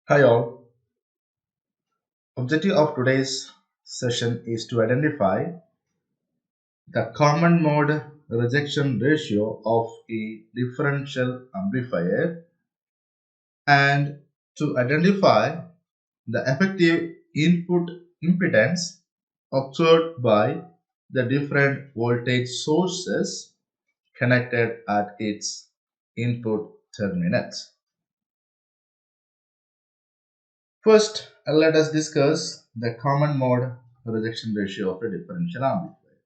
Hi all. Objective of today's session is to identify the common mode rejection ratio of a differential amplifier and to identify the effective input impedance observed by the different voltage sources connected at its input terminals. First, let us discuss the common mode rejection ratio of a differential amplifier.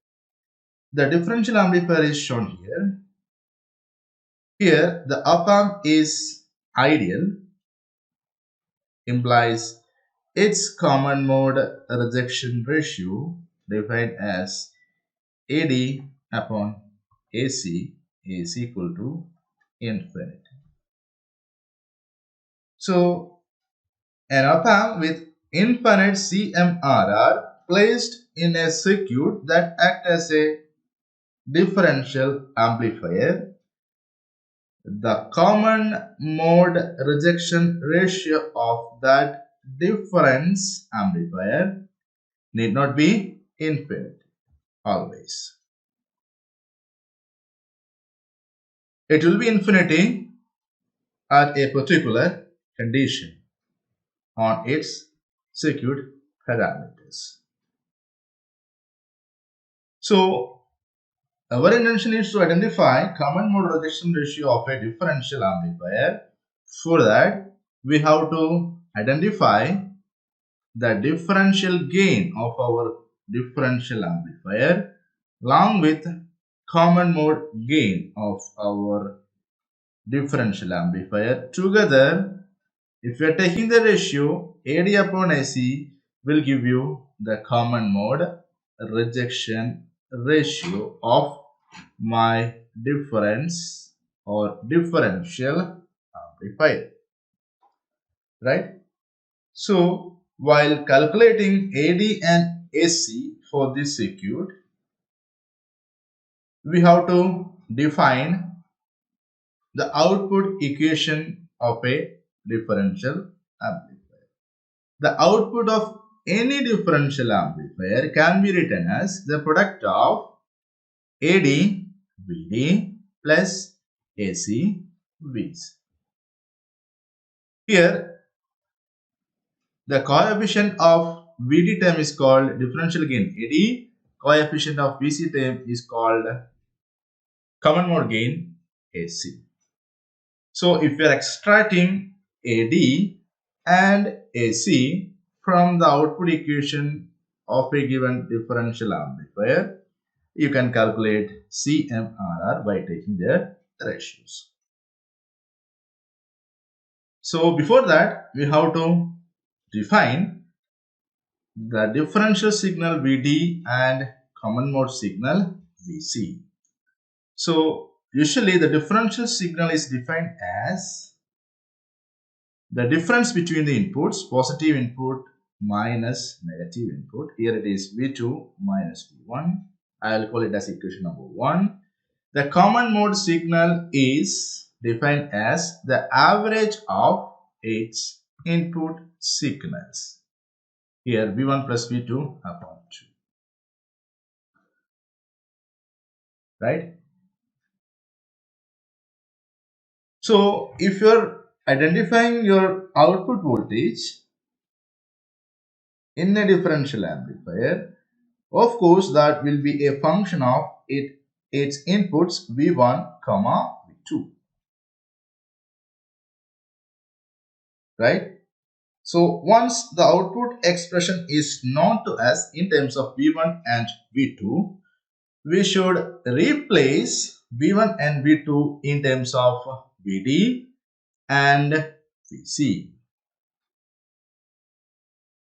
The differential amplifier is shown here. Here, the op-amp is ideal, implies its common mode rejection ratio defined as AD upon AC is equal to infinity. So, an op-amp with infinite CMRR placed in a circuit that acts as a differential amplifier, the common mode rejection ratio of that difference amplifier need not be infinite always. It will be infinity at a particular condition on its circuit parameters. So, our intention is to identify common mode rejection ratio of a differential amplifier. For that, we have to identify the differential gain of our differential amplifier along with common mode gain of our differential amplifier. Together, if we are taking the ratio, AD upon AC will give you the common mode rejection ratio of my difference or differential amplifier, right? So while calculating AD and AC for this circuit, we have to define the output equation of a differential amplifier. The output of any differential amplifier can be written as the product of AD VD plus AC Vs. Here, the coefficient of VD term is called differential gain AD, coefficient of VC term is called common mode gain AC. So if we are extracting AD and AC from the output equation of a given differential amplifier, you can calculate CMRR by taking their ratios. So before that, we have to define the differential signal VD and common mode signal VC. So usually the differential signal is defined as the difference between the inputs, positive input minus negative input. Here it is V2 minus V1. I will call it as equation number 1. The common mode signal is defined as the average of its input signals. Here V1 plus V2 upon 2. Right? So if you're identifying your output voltage in a differential amplifier, of course that will be a function of its inputs V1 comma V2, right? So once the output expression is known to us in terms of V1 and V2, we should replace V1 and V2 in terms of VD and VC.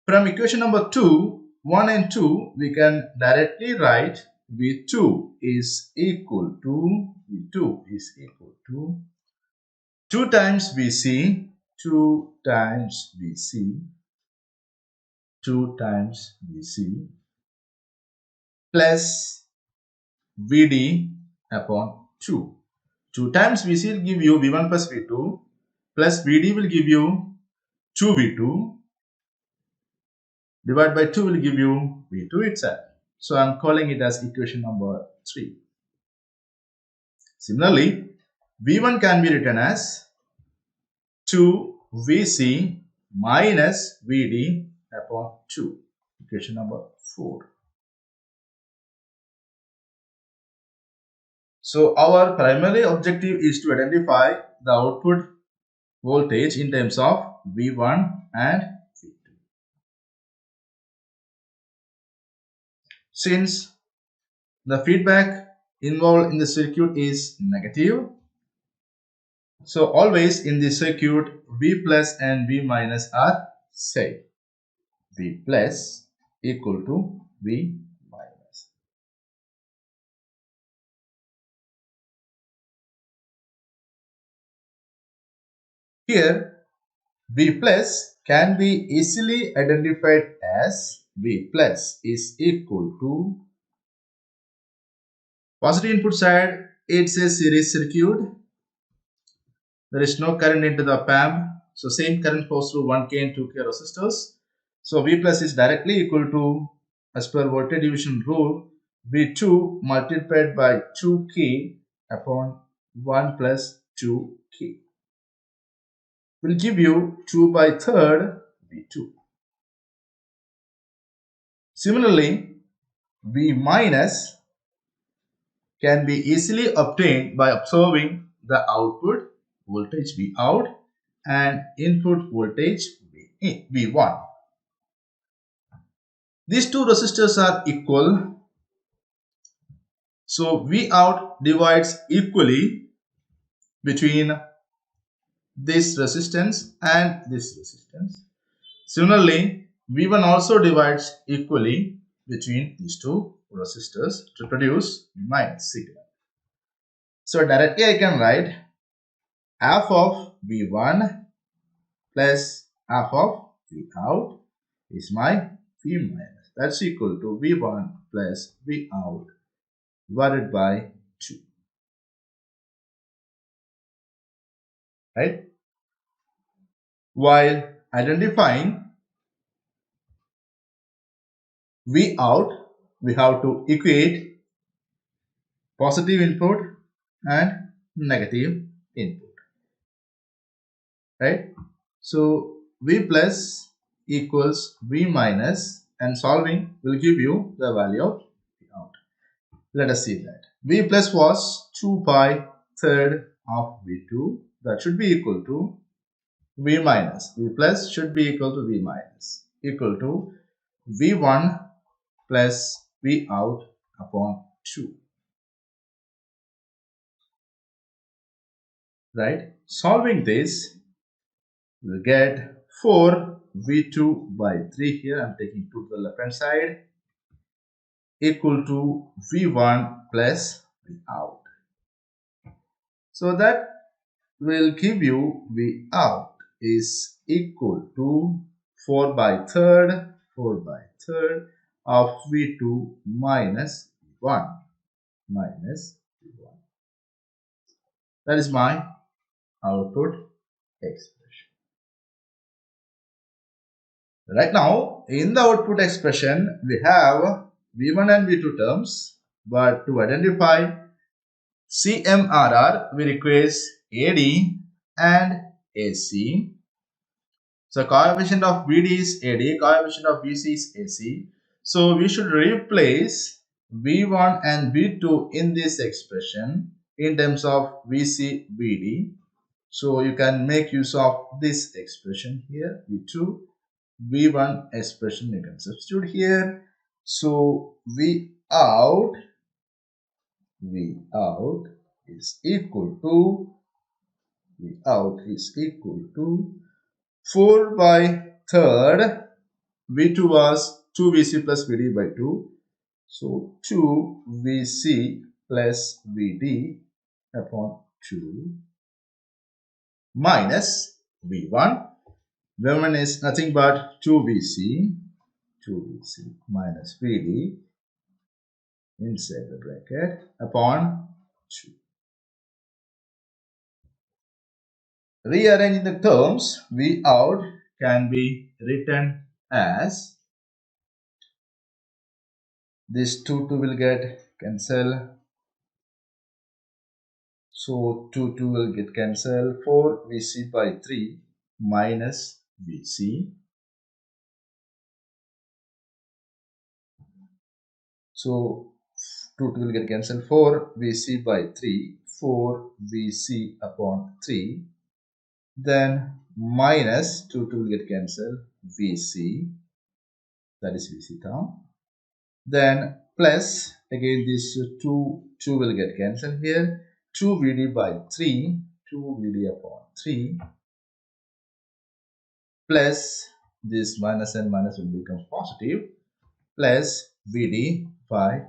From equation number 2, 1 and 2, we can directly write V2 is equal to 2 times VC, 2 times VC, 2 times VC plus VD upon 2. 2 times VC will give you V1 plus V2 plus VD will give you 2V2 divided by 2 will give you V2 itself. So I'm calling it as equation number 3. Similarly, V1 can be written as 2VC minus VD upon 2. Equation number 4. So our primary objective is to identify the output voltage in terms of V1 and V2. Since the feedback involved in the circuit is negative, so always in the circuit V plus and V minus are same. V plus equal to V minus. Here V plus can be easily identified as V plus is equal to positive input side, it's a series circuit. There is no current into the PAM. So same current flows through 1K and 2K resistors. So V plus is directly equal to, as per voltage division rule, V2 multiplied by 2K upon 1 plus 2K will give you 2 by 3rd V2. Similarly, V minus can be easily obtained by observing the output voltage V out and input voltage V1. These two resistors are equal, so V out divides equally between this resistance and this resistance. Similarly, V1 also divides equally between these two resistors to produce minus signal. So directly I can write half of V1 plus half of V out is my V minus. That's equal to V1 plus V out divided by 2. Right? While identifying V out, we have to equate positive input and negative input. Right? So V plus equals V minus, and solving will give you the value of V out. Let us see that. V plus was 2 by 3rd of V2. That should be equal to V minus. V plus should be equal to V minus, equal to V1 plus V out upon 2. Right? Solving this, we'll get 4 V2 by 3 here. I'm taking 2 to the left hand side, equal to V1 plus V out. So that will give you V out is equal to 4 by 3rd of V2 minus V1 minus V1. That is my output expression. Right now, in the output expression, we have V1 and V2 terms, but to identify CMRR, we request AD and AC. So coefficient of VD is AD, coefficient of VC is AC. So we should replace V1 and V2 in this expression in terms of VC, VD. So you can make use of this expression here, V2, V1 expression you can substitute here. So V out is equal to 4 by 3rd. V2 was 2VC plus VD by 2. So 2VC plus VD upon 2 minus V1. V1 is nothing but 2VC minus VD inside the bracket upon 2. Rearranging the terms, V out can be written as this 2 will get cancelled. So 2 will get cancelled. 4 VC by 3 minus VC. So 2 will get cancelled. 4 VC by 3. 4 VC upon 3. Then minus 2 will get cancelled. VC. That is VC term. Then plus again this 2 will get cancelled here. 2 VD by 3. 2 VD upon 3. Plus this minus and minus will become positive, plus VD by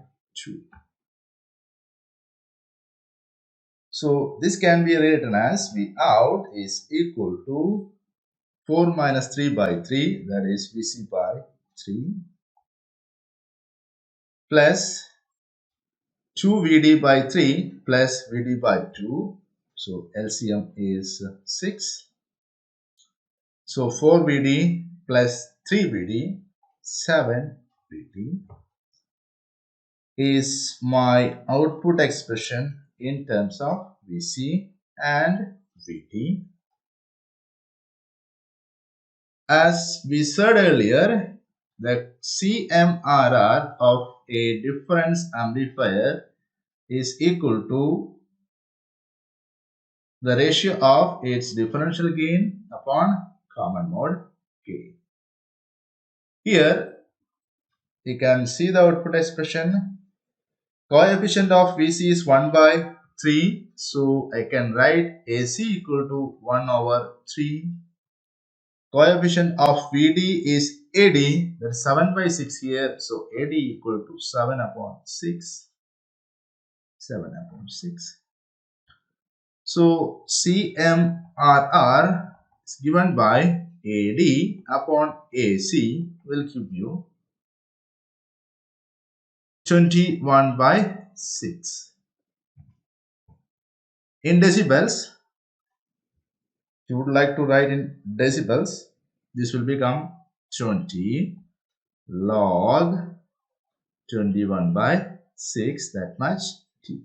2. So this can be written as V out is equal to 4 minus 3 by 3, that is VC by 3, plus 2 VD by 3 plus VD by 2. So LCM is 6. So 4 VD plus 3 VD, 7 VD is my output expression in terms of VC and VT. As we said earlier, the CMRR of a difference amplifier is equal to the ratio of its differential gain upon common mode gain. Here you can see the output expression. Coefficient of VC is 1 by 3. So I can write AC equal to 1 over 3. Coefficient of VD is AD, that's 7 by 6 here. So AD equal to 7 upon 6. 7 upon 6. So CMRR is given by AD upon AC will give you 21 by 6. In decibels, if you would like to write in decibels, this will become 20 log 21 by 6, that much T.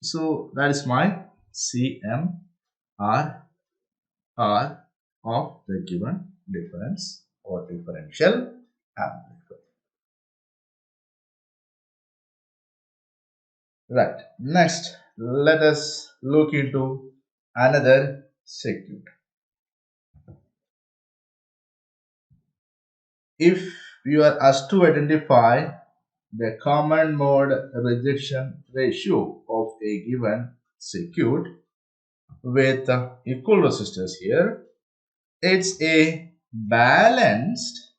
So that is my CMRR of the given difference or differential amplifier. Right. Next, let us look into another circuit. If you are asked to identify the common mode rejection ratio of a given circuit with equal resistors here, it's a balanced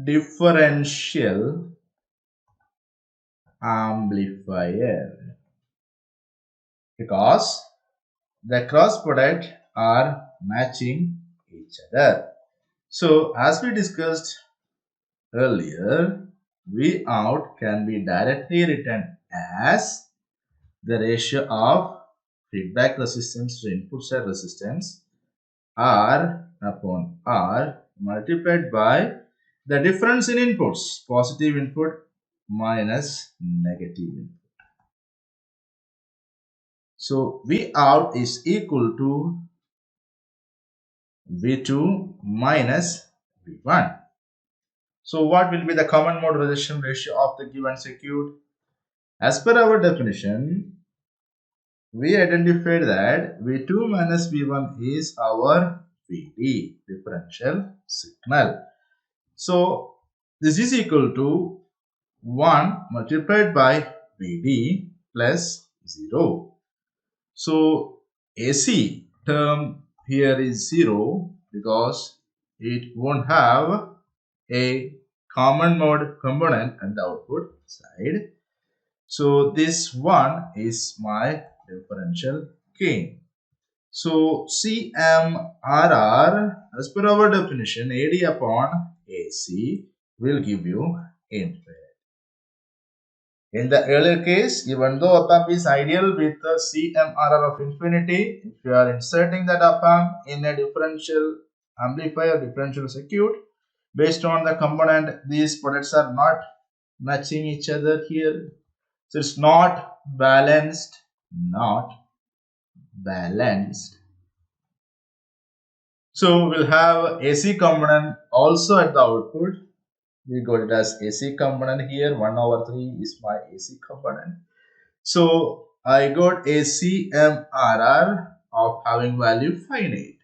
differential amplifier, because the cross product are matching each other. So as we discussed earlier, V out can be directly written as the ratio of feedback resistance to input side resistance R upon R multiplied by the difference in inputs, positive input minus negative input. So V out is equal to V2 minus V1. So what will be the common mode rejection ratio of the given circuit? As per our definition, we identified that V2 minus V1 is our VD, differential signal. So this is equal to 1 multiplied by VD plus 0. So AC term here is 0 because it won't have a common mode component at the output side. So this one is my differential gain. So CMRR, as per our definition, AD upon AC will give you infinite. In the earlier case, even though op-amp is ideal with the CMRR of infinity, if you are inserting that op-amp in a differential amplifier, differential circuit, based on the component, these products are not matching each other here. So it's not balanced, not balanced. So we'll have AC component also at the output. We got it as AC component here. 1/3 is my AC component. So I got a CMRR of having value finite.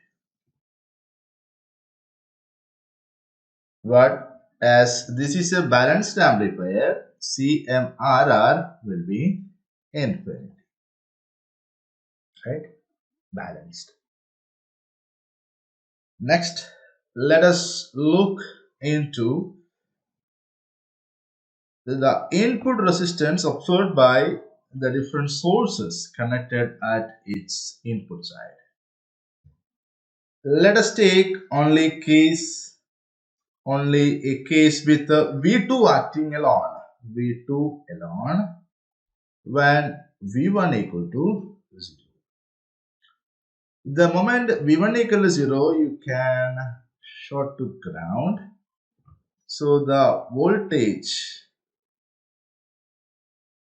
But as this is a balanced amplifier, CMRR will be infinite. Right? Balanced. Next, let us look into the input resistance observed by the different sources connected at its input side. Let us take only a case with V2 acting alone. V2 alone when V1 equal to 0. The moment V1 equal to 0, you can short to ground. So the voltage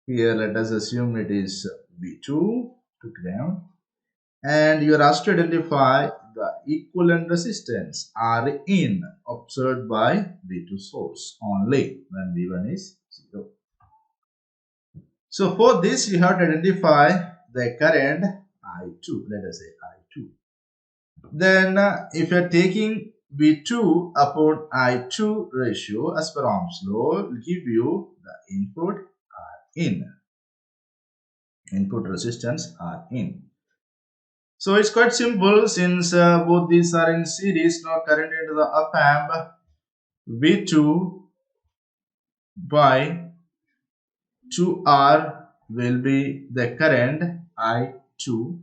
here, let us assume it is V2 to ground, and you are asked to identify the equivalent resistance Rin observed by V2 source only when V1 is 0. So for this you have to identify the current I2, let us say I2. Then if you are taking V2 upon I2 ratio as per Ohm's law, will give you the input Rin. Input resistance Rin. So it's quite simple since both these are in series. Now current into the op-amp V2 by 2R will be the current I2.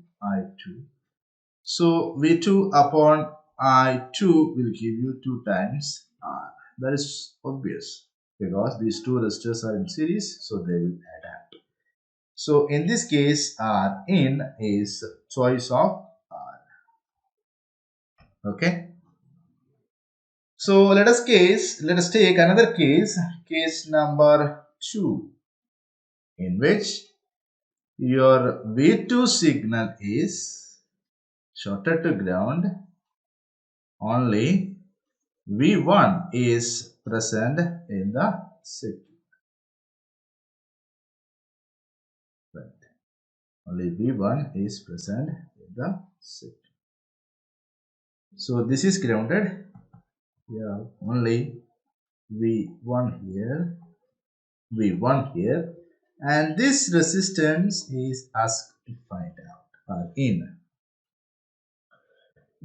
So V2 upon I2 will give you 2 times R. That is obvious because these two resistors are in series, so they will add up. So in this case, Rin is choice of R. Okay. So let us take another case number 2, in which your V2 signal is shorted to ground, only V1 is present in the circuit. Right. Only V1 is present in the circuit. So this is grounded. Yeah, only V1 here, and this resistance is asked to find out in.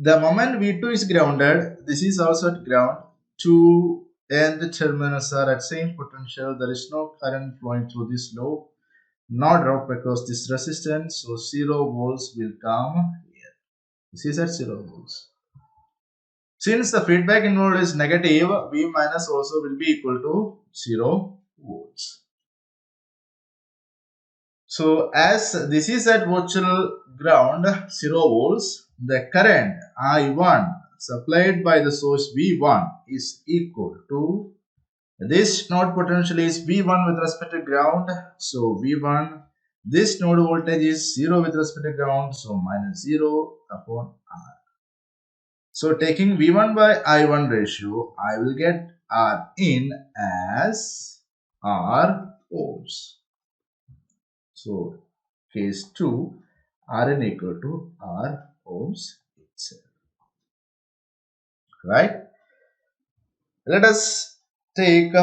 The moment V2 is grounded, this is also at ground. Two end terminals are at same potential. There is no current flowing through this loop, not drop across this resistance, so 0 volts will come here. This is at 0 volts. Since the feedback involved is negative, V minus also will be equal to 0 volts. So as this is at virtual ground 0 volts, the current I1 supplied by the source V1 is equal to this node potential is V1 with respect to ground. So V1, this node voltage is 0 with respect to ground, so minus 0 upon R. So taking V1 by I1 ratio, I will get Rin as R ohms. So case 2, Rin equal to R ohms itself. Right? Let us take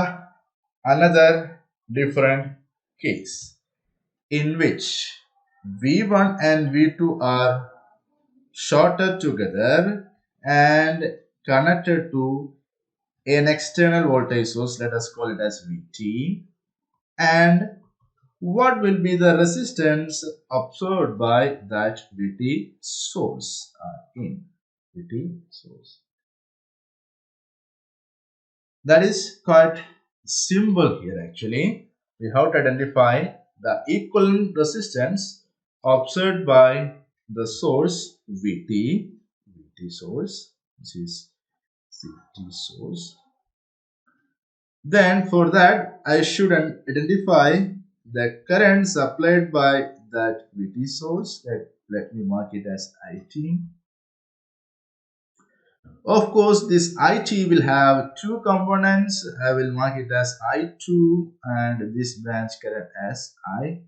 another different case in which V1 and V2 are shorted together and connected to an external voltage source. Let us call it as Vt, and what will be the resistance observed by that Vt source in Vt source. That is quite simple here actually. we have to identify the equivalent resistance observed by the source VT source, this is VT source. Then for that I should identify the current supplied by that VT source. Let me mark it as IT. Of course, this IT will have two components. I will mark it as I2 and this branch current as I1.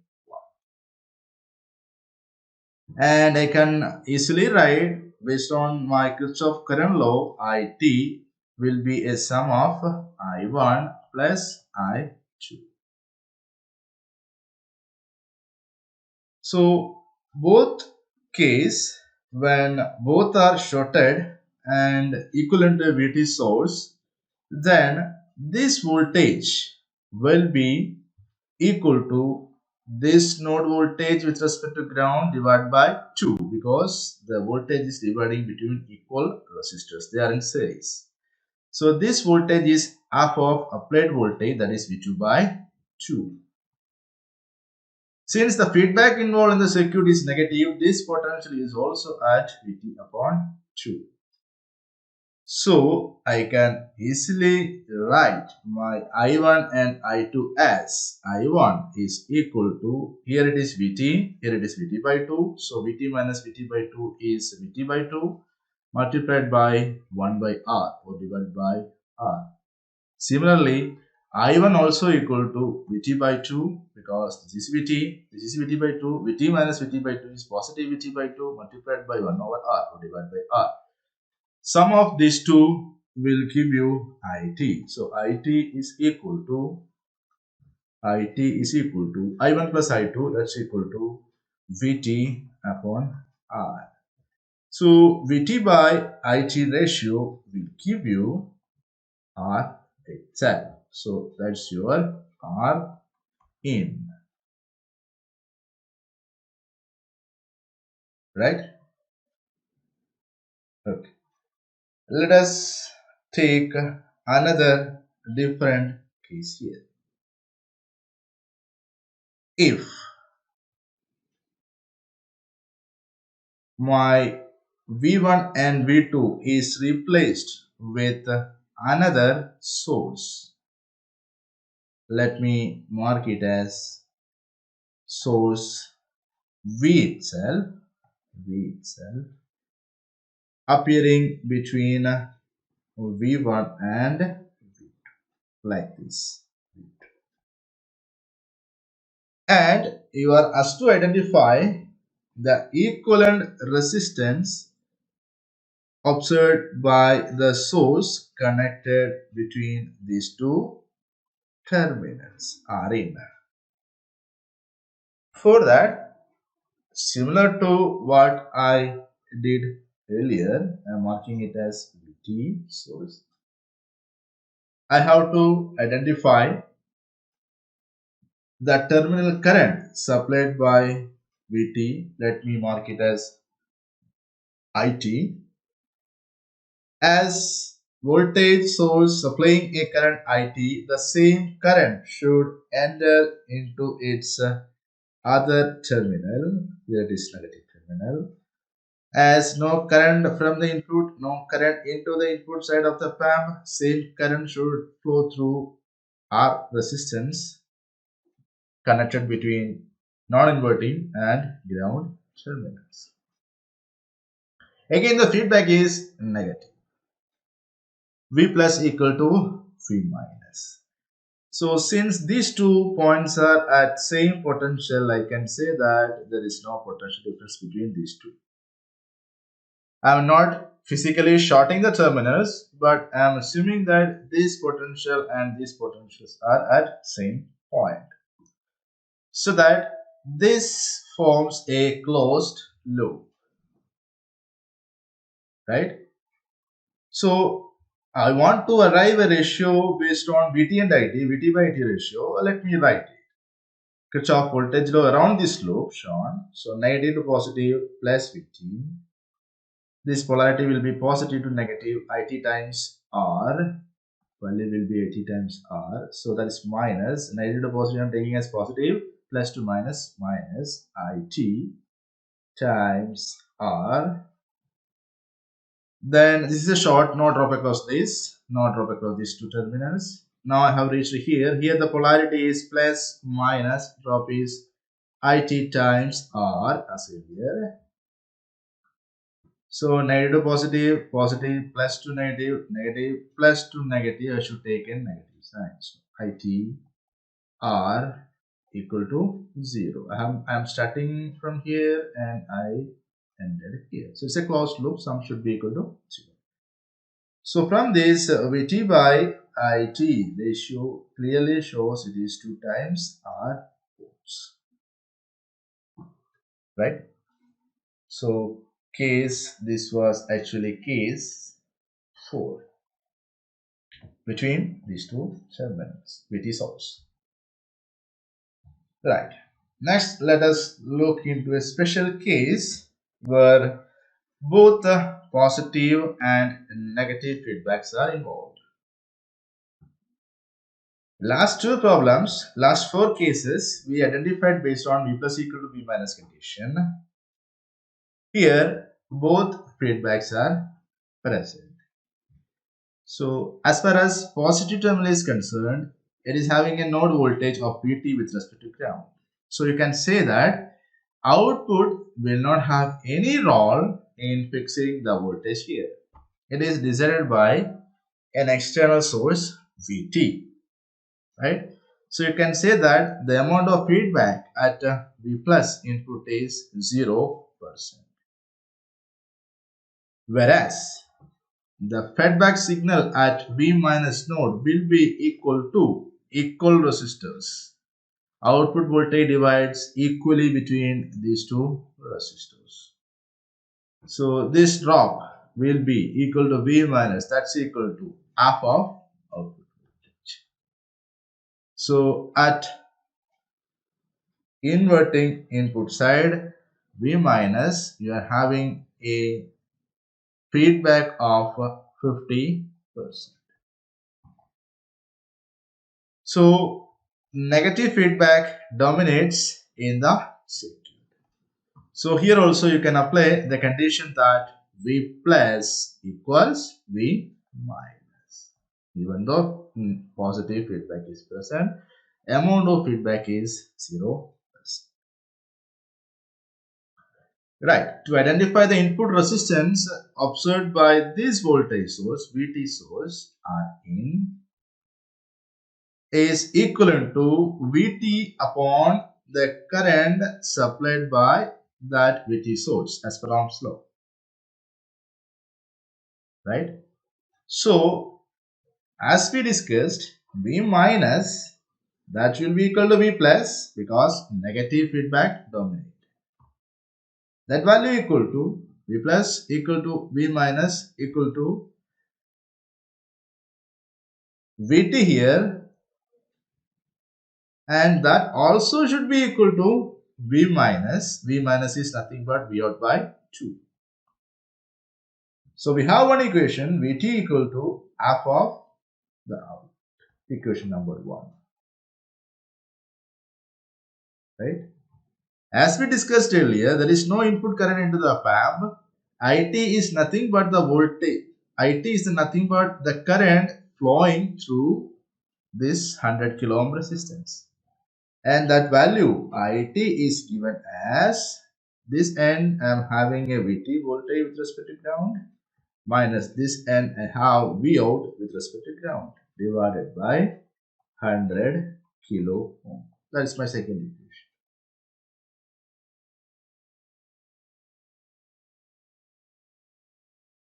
And I can easily write based on my Kirchhoff current law, IT will be a sum of I1 plus I2. So both case, when both are shorted and equivalent to VT source, then this voltage will be equal to this node voltage with respect to ground divided by 2, because the voltage is dividing between equal resistors. They are in series. So this voltage is half of applied voltage, that is V2 by 2. Since the feedback involved in the circuit is negative, this potential is also at Vt upon 2. So I can easily write my I1 and I2 as I1 is equal to, here it is Vt, here it is Vt by 2. So Vt minus Vt by 2 is Vt by 2 multiplied by 1 by R or divided by R. Similarly, I1 also equal to Vt by 2, because this is Vt, this is Vt by 2, Vt minus Vt by 2 is positive Vt by 2 multiplied by 1 over R or divided by R. Sum of these two will give you IT. So IT is equal to I1 plus I2, that's equal to Vt upon R. So Vt by IT ratio will give you R itself. So that's your R in, right? Okay. Let us take another different case here. If my V1 and V2 is replaced with another source, let me mark it as source V itself appearing between V1 and V2 like this. And you are asked to identify the equivalent resistance observed by the source connected between these two terminals are in. For that, similar to what I did earlier, I am marking it as VT source. I have to identify the terminal current supplied by VT. Let me mark it as IT. As voltage source supplying a current IT, the same current should enter into its other terminal. Here it is negative terminal. As no current from the input, no current into the input side of the PAM, same current should flow through R resistance connected between non-inverting and ground terminals. Again, the feedback is negative. V plus equal to V minus. So since these 2 points are at same potential, I can say that there is no potential difference between these two. I am not physically shorting the terminals, but I am assuming that this potential and these potentials are at same point. So that this forms a closed loop, right? So I want to arrive a ratio based on Vt and IT, Vt by IT ratio. Let me write it. Kirchhoff voltage law around this loop shown. So negative to positive plus Vt. This polarity will be positive to negative IT times R. value will be 80 times R. So that is minus negative to positive. I'm taking as positive, plus to minus IT times R. Then this is a short, no drop across this, no drop across these two terminals. Now I have reached here. Here the polarity is plus minus, drop is IT times R as here. So negative to positive, positive plus to negative, negative plus to negative. I should take a negative sign. So IT R equal to 0. I am starting from here and I ended here. So it's a closed loop. Sum should be equal to 0. So from this VT by IT ratio clearly shows it is 2 times R ohms. Right? So this was actually case 4 between these two terminals, VT source. Right. Next, let us look into a special case where both the positive and negative feedbacks are involved. Last two problems, last 4 cases, we identified based on V plus equal to V minus condition. Here, both feedbacks are present. So, as far as positive terminal is concerned, it is having a node voltage of Vt with respect to ground. So, you can say that output will not have any role in fixing the voltage here. It is decided by an external source Vt, right? So you can say that the amount of feedback at V plus input is 0%. Whereas the feedback signal at V minus node will be equal to equal resistors. Output voltage divides equally between these two resistors. So this drop will be equal to V minus, that's equal to half of output voltage. So at inverting input side, V minus, you are having a feedback of 50%. So negative feedback dominates in the circuit. So here also you can apply the condition that V plus equals V minus. Even though positive feedback is present, amount of feedback is 0%. Right. To identify the input resistance observed by this voltage source, VT source, Rin, is equivalent to VT upon the current supplied by that VT source as per Ohm's law. Right. So, as we discussed, V minus, that will be equal to V plus because negative feedback dominates. That value equal to V plus equal to V minus equal to Vt here, and that also should be equal to V minus. V minus is nothing but V out by 2. So we have one equation, Vt equal to half of the out. Equation number 1. Right? As we discussed earlier, there is no input current into the op-amp. It is nothing but the voltage. It is nothing but the current flowing through this 100 kilo ohm resistance. And that value IT is given as this end I am having a VT voltage with respect to ground minus this end I have V out with respect to ground divided by 100 kilo ohm. That is my second equation.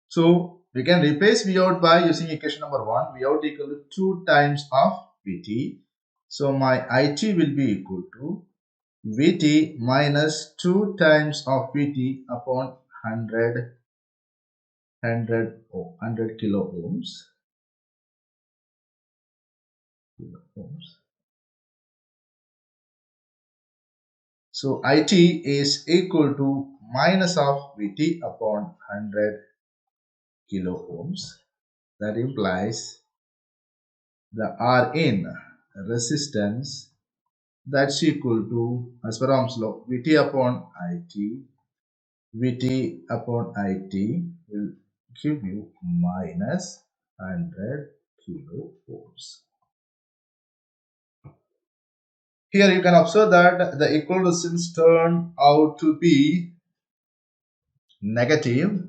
So we can replace V out by using equation number 1. V out equal to 2 times of VT. So my IT will be equal to Vt minus 2 times of Vt upon 100 kilo ohms. So IT is equal to minus of Vt upon 100 kilo ohms. That implies the R in resistance, that's equal to, as per Ohm's law, Vt upon It. Vt upon It will give you minus 100 kilo ohms. Here you can observe that the equal resistance turned out to be negative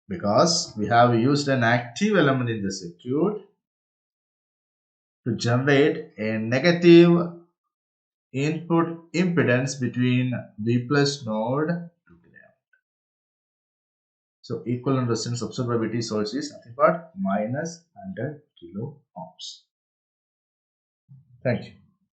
because we have used an active element in the circuit to generate a negative input impedance between V plus node to ground. So equivalent resistance observed by Vt source is nothing but minus 100 kilo ohms. Thank you.